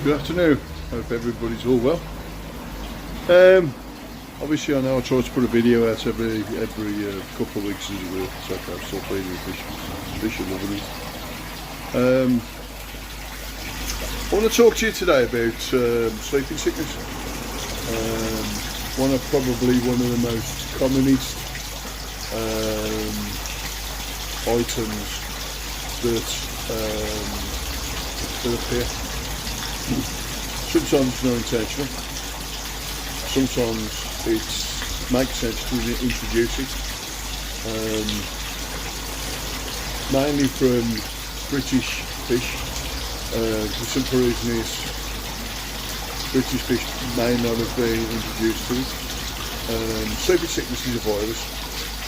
Good afternoon. Hope everybody's all well. Obviously, I know I try to put a video out every couple of weeks as well, so I can stop feeding the fish and loving them. I want to talk to you today about sleeping sickness. One of the most commonest items that appear. Sometimes no intentional. Sometimes it makes sense to introduce it. Mainly from British fish. The simple reason is British fish may not have been introduced to it. Sleeping sickness is a virus.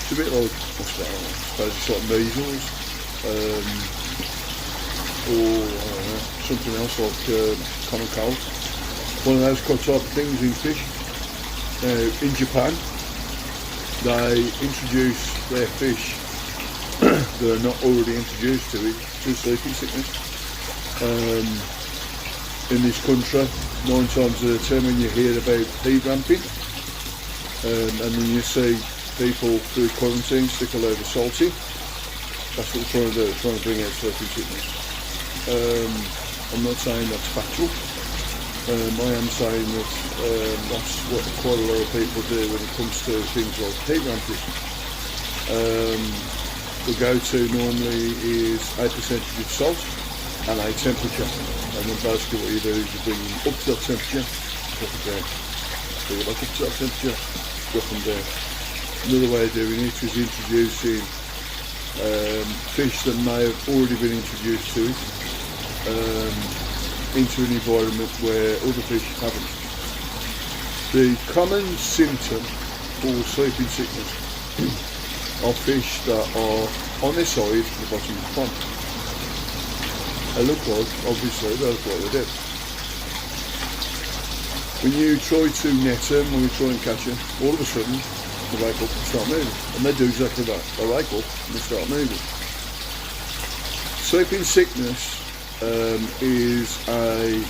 It's a bit like, I suppose it's like measles, or something else like common cold. One of those type of things in fish. In Japan, they introduce their fish that are not already introduced to it to sleeping sickness. In this country, 9 times out of 10 when you hear about heat ramping, and then you see people through quarantine stick a load of salt in, that's what they're trying to do, trying to bring out sleeping sickness. I'm not saying that's factual. I am saying that that's what quite a lot of people do when it comes to things like heat ramping. The go-to normally is a percentage of salt and a temperature, and then basically what you do is you bring them up to that temperature, drop them down. Bring it back up to that temperature, drop them down. Another way of doing it is introducing fish that may have already been introduced to it into an environment where other fish haven't. The common symptom for sleeping sickness are fish that are on their side at the bottom of the pond. They look like, obviously, they look like they're dead. When you try to net them, when you try and catch them, all of a sudden they wake up and start moving. And they do exactly that. They wake up and they start moving. Sleeping sickness is a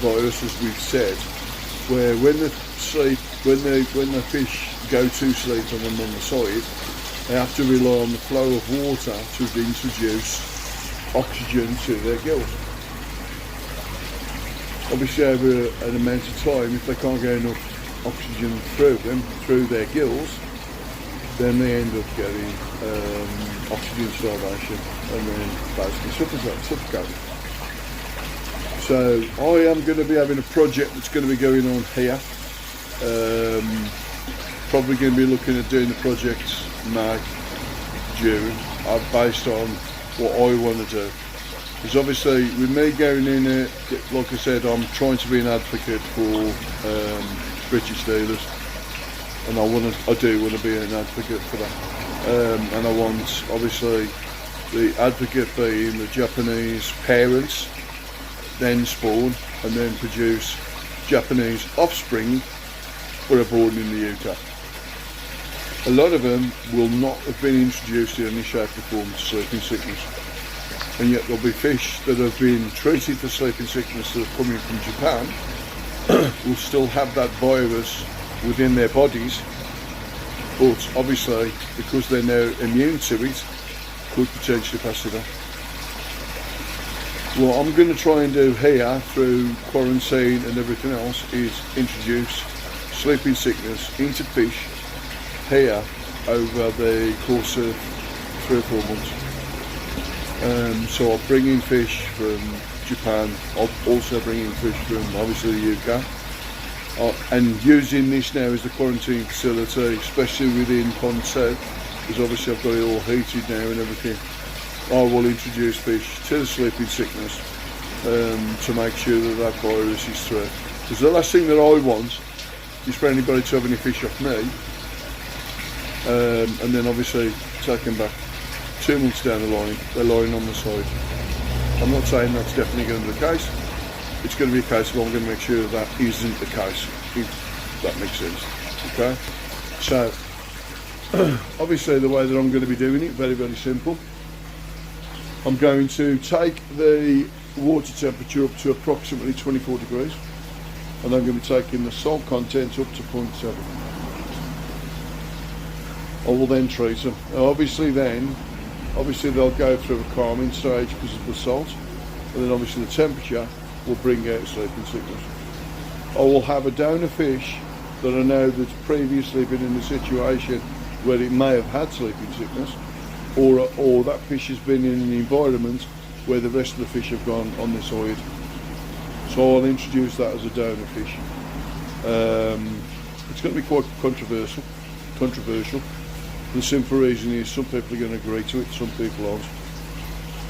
virus, as we've said, where when the fish go to sleep and them on the side, they have to rely on the flow of water to introduce oxygen to their gills. Obviously, over an amount of time, if they can't get enough oxygen through their gills, then they end up getting oxygen starvation and then basically suffocating. So I am going to be having a project that's going to be going on here. Probably going to be looking at doing the project May, June, based on what I want to do. Because obviously with me going in it, like I said, I'm trying to be an advocate for British dealers. And I do want to be an advocate for that. And I want, obviously, the advocate being the Japanese parents then spawn and then produce Japanese offspring who are born in the UK. A lot of them will not have been introduced in any shape or form to sleeping sickness. And yet there'll be fish that have been treated for sleeping sickness that are coming from Japan will still have that virus within their bodies, but obviously because they're now immune to it, could potentially pass it on. What I'm going to try and do here through quarantine and everything else is introduce sleeping sickness into fish here over the course of 3 or 4 months. So I'll bring in fish from Japan, I'll also bring in fish from obviously the UK. And using this now as the quarantine facility, especially within Pond 2, because obviously I've got it all heated now and everything, I will introduce fish to the sleeping sickness to make sure that virus is through. Because the last thing that I want is for anybody to have any fish off me, and then obviously take them back 2 months down the line, they're lying on the side. I'm not saying that's definitely going to be the case. It's going to be a case of I'm going to make sure that isn't the case, if that makes sense. Okay? So, obviously the way that I'm going to be doing it, very, very simple. I'm going to take the water temperature up to approximately 24 degrees, and I'm going to be taking the salt content up to 0.7. I will then treat them. Now obviously they'll go through a calming stage because of the salt, and then obviously the temperature will bring out sleeping sickness. I will have a downer fish that I know that's previously been in a situation where it may have had sleeping sickness, or that fish has been in an environment where the rest of the fish have gone on this hide. So I'll introduce that as a donor fish. It's going to be quite controversial. The simple reason is some people are going to agree to it, some people aren't.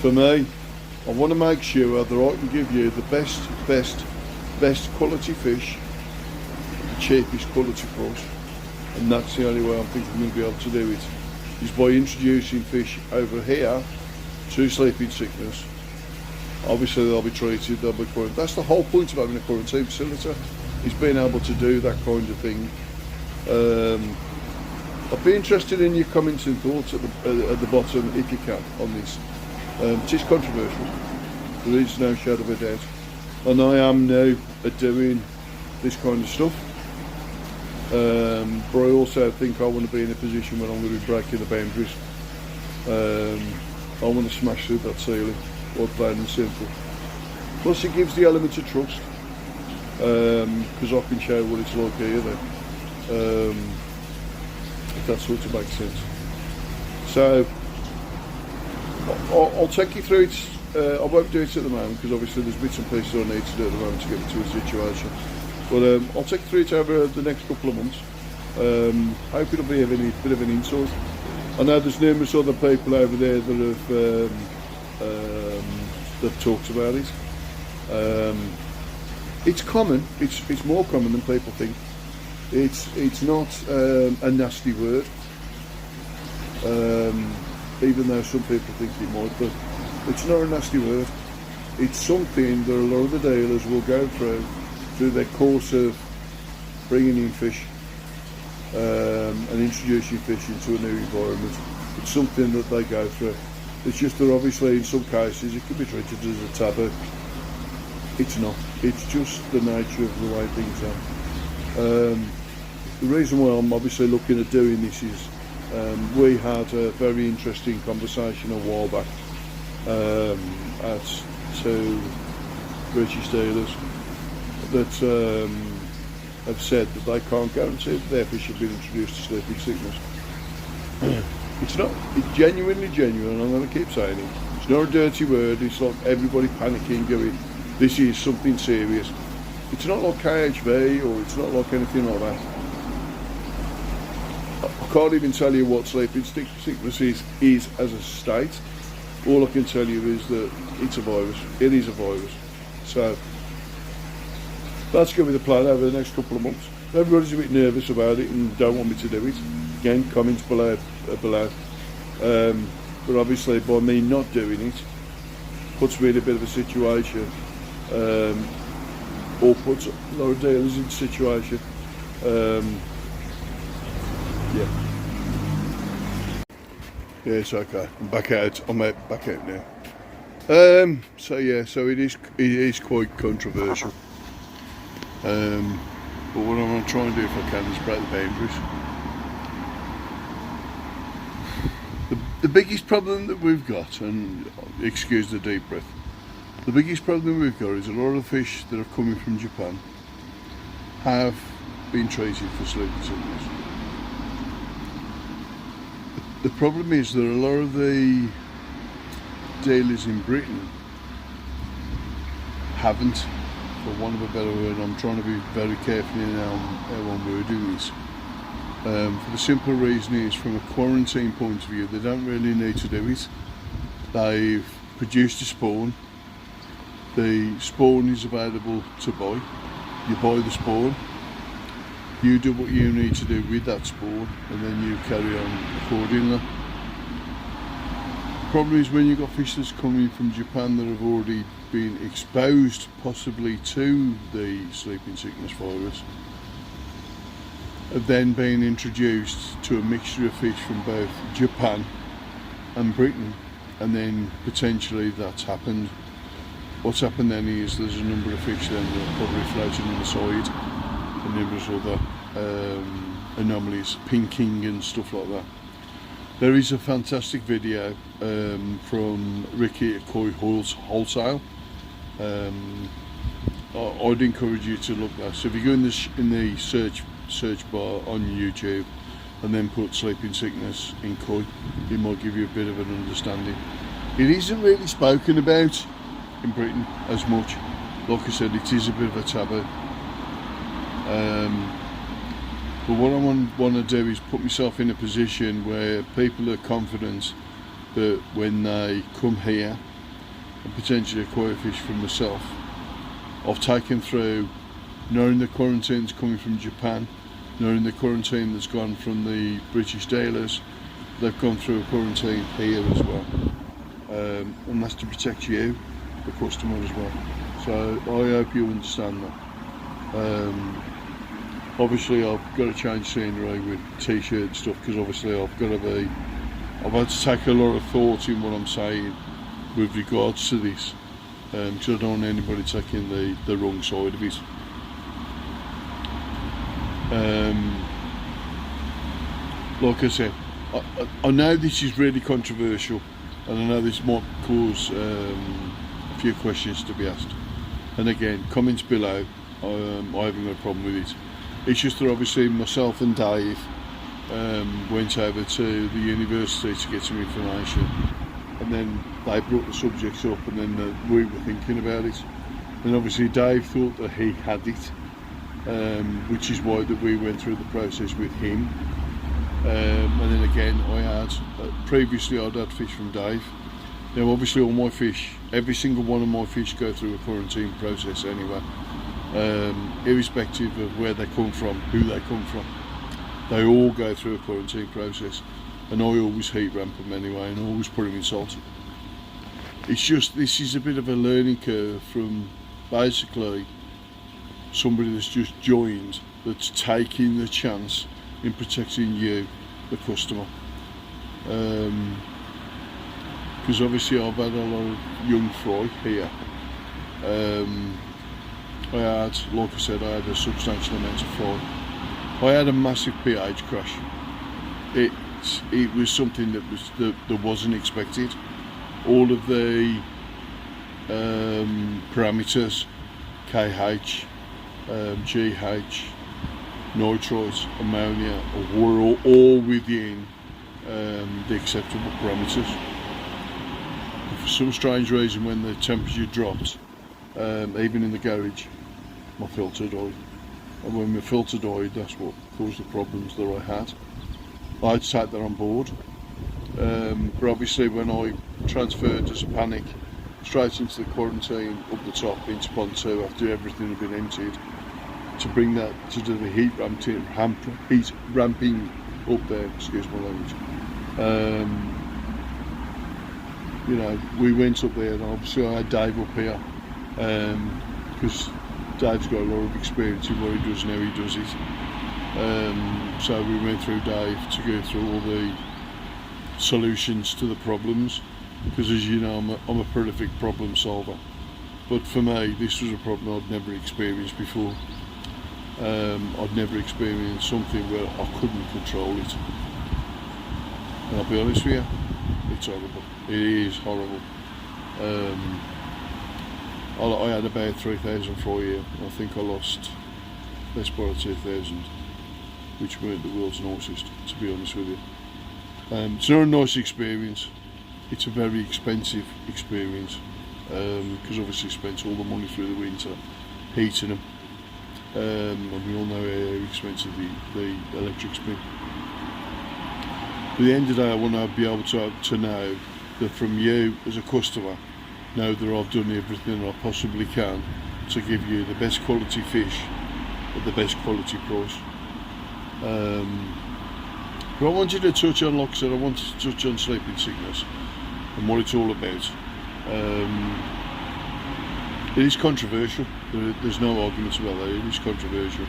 For me, I want to make sure that I can give you the best quality fish, the cheapest quality price, and that's the only way I think I'm going to be able to do it, is by introducing fish over here to sleeping sickness. Obviously they'll be treated, they'll be quarantined. That's the whole point of having a quarantine facility, is being able to do that kind of thing. I'd be interested in your comments and thoughts at the bottom, if you can, on this. It is controversial, there is no shadow of a doubt, and I am now doing this kind of stuff. But I also think I want to be in a position where I'm going to be breaking the boundaries. I want to smash through that ceiling, quite plain and simple. Plus it gives the element of trust, because I can show what it's like here then, if that sort of makes sense. So I'll take you through it. I won't do it at the moment because obviously there's bits and pieces I need to do at the moment to get into a situation. But I'll take you through it over the next couple of months. Hope it'll be a bit of an insight. I know there's numerous other people over there that have talked about it. It's common. It's more common than people think. It's not a nasty word, even though some people think it might. But it's not a nasty word. It's something that a lot of the dealers will go through their course of bringing in fish and introducing fish into a new environment. It's something that they go through. It's just that obviously in some cases it can be treated as a taboo. It's not. It's just the nature of the way things are. The reason why I'm obviously looking at doing this is we had a very interesting conversation a while back at two British dealers that have said that they can't guarantee that their fish have been introduced to sleeping sickness. It's not. It's genuinely genuine. I'm going to keep saying it. It's not a dirty word. It's like everybody panicking, going, "This is something serious." It's not like KHV or it's not like anything like that. I can't even tell you what sleeping sickness is as a state. All I can tell you is that it's a virus. It is a virus. So that's going to be the plan over the next couple of months. Everybody's a bit nervous about it and don't want me to do it. Again, comments below. But obviously by me not doing it puts me in a bit of a situation, or puts a lot of dealers in a situation. Yeah, it's okay. I'm back out. I'm back out now. So it is quite controversial. But what I'm going to try and do if I can is break the boundaries. The biggest problem that we've got, and excuse the deep breath, the biggest problem we've got is a lot of fish that are coming from Japan have been treated for sleeping sickness. The problem is that a lot of the dealers in Britain haven't, for want of a better word. I'm trying to be very careful in how I'm wording this. For the simple reason is, from a quarantine point of view, they don't really need to do it. They've produced a spawn. The spawn is available to buy. You buy the spawn, you do what you need to do with that spawn, and then you carry on accordingly. The problem is when you've got fish that's coming from Japan that have already been exposed possibly to the sleeping sickness virus, have then been introduced to a mixture of fish from both Japan and Britain, and then potentially that's happened. what's happened then is there's a number of fish then that are probably floating on the side, and numerous other anomalies, pinking and stuff like that. There is a fantastic video from Ricky at Koi Wholesale. I'd encourage you to look there. So if you go in the search bar on YouTube and then put sleeping sickness in koi, it might give you a bit of an understanding. It isn't really spoken about in Britain as much. Like I said, it is a bit of a taboo. But what I want to do is put myself in a position where people are confident that when they come here and potentially acquire fish from myself, I've taken through knowing the quarantine's coming from Japan, knowing the quarantine that's gone from the British dealers. They've gone through a quarantine here as well, and that's to protect you, the customer, as well. So I hope you understand that. Obviously I've got to change scenery with t-shirt and stuff, because obviously I've had to take a lot of thought in what I'm saying with regards to this, because I don't want anybody taking the wrong side of it. Like I said, I know this is really controversial, and I know this might cause a few questions to be asked. And again, comments below, I haven't got a problem with it. It's just that obviously myself and Dave went over to the university to get some information, and then they brought the subjects up, and then we were thinking about it. And obviously Dave thought that he had it, which is why that we went through the process with him. And then again, I had previously I'd had fish from Dave. Now obviously all my fish, every single one of my fish go through a quarantine process anyway, irrespective of where they come from, who they come from. They all go through a quarantine process, and I always heat ramp them anyway, and I always put them in salt. It's just, this is a bit of a learning curve from basically somebody that's just joined, that's taking the chance in protecting you, the customer. Because obviously I've had a lot of young fry here. I had, like I said, I had a substantial amount of fry. I had a massive pH crash. It was something that wasn't expected. All of the parameters, KH, GH, nitrates, ammonia, were all within the acceptable parameters. For some strange reason, when the temperature dropped, even in the garage, my filter died. And when my filter died, that's what caused the problems that I had. I had to take that on board. But obviously when I transferred as a panic straight into the quarantine up the top into pond 2 after everything had been emptied, to bring that, to do the heat ramping up there, excuse my language. You know, we went up there, and obviously I had Dave up here, because Dave's got a lot of experience in what he does and how he does it. So we went through Dave to go through all the solutions to the problems, because as you know, I'm a prolific problem solver. But for me, this was a problem I'd never experienced before. I'd never experienced something where I couldn't control it. And I'll be honest with you, it's horrible. It is horrible. I had about 3,000 for a year. I think I lost best part of 2,000, which weren't the world's nicest, to be honest with you. It's not a nice experience. It's a very expensive experience, because obviously I spent all the money through the winter heating them, and we all know how expensive the electric's been. At the end of the day, I want to be able to know that from you as a customer, know that I've done everything I possibly can to give you the best quality fish at the best quality price. But I wanted to touch on, like I said, I wanted to touch on sleeping sickness and what it's all about. It is controversial, there's no arguments about that, it is controversial.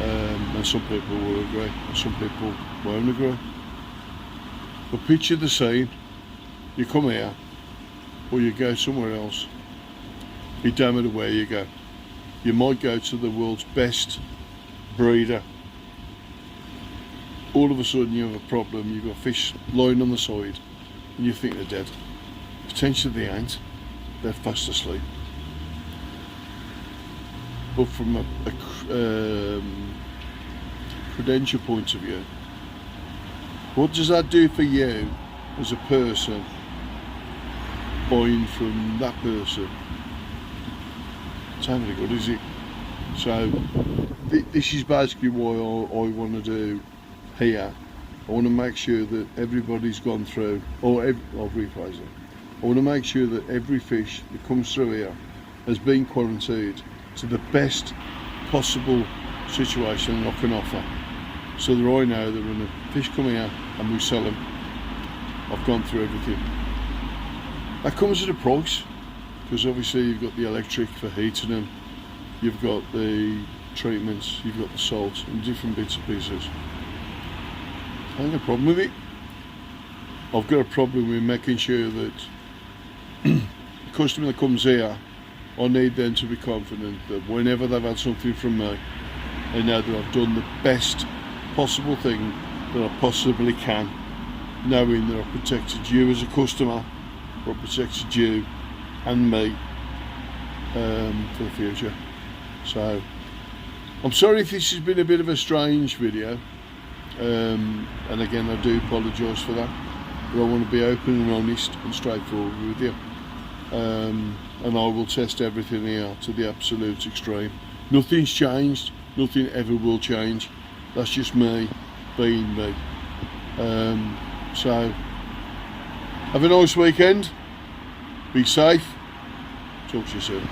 And some people will agree, and some people won't agree. But picture the scene, you come here, or you go somewhere else, it don't matter where you go. You might go to the world's best breeder. All of a sudden you have a problem, you've got fish lying on the side and you think they're dead. Potentially they ain't, they're fast asleep. But from a credential point of view, what does that do for you as a person buying from that person? It's not very good, is it? So this is basically why I want to do here. I want to make sure that everybody's gone through, I'll rephrase it. I want to make sure that every fish that comes through here has been quarantined to the best possible situation I can offer. So that I know that when the fish come here and we sell them, I've gone through everything. That comes at a price, because obviously you've got the electric for heating them, you've got the treatments, you've got the salt and different bits and pieces. I ain't got a problem with it. I've got a problem with making sure that the customer that comes here, I need them to be confident that whenever they've had something from me, they know that I've done the best possible thing that I possibly can, knowing that I've protected you as a customer, I've protected you and me for the future. So I'm sorry if this has been a bit of a strange video, and again I do apologise for that, but I want to be open and honest and straightforward with you, and I will test everything here to the absolute extreme. Nothing's changed, nothing ever will change. That's just me being me. So have a nice weekend, be safe, talk to you soon.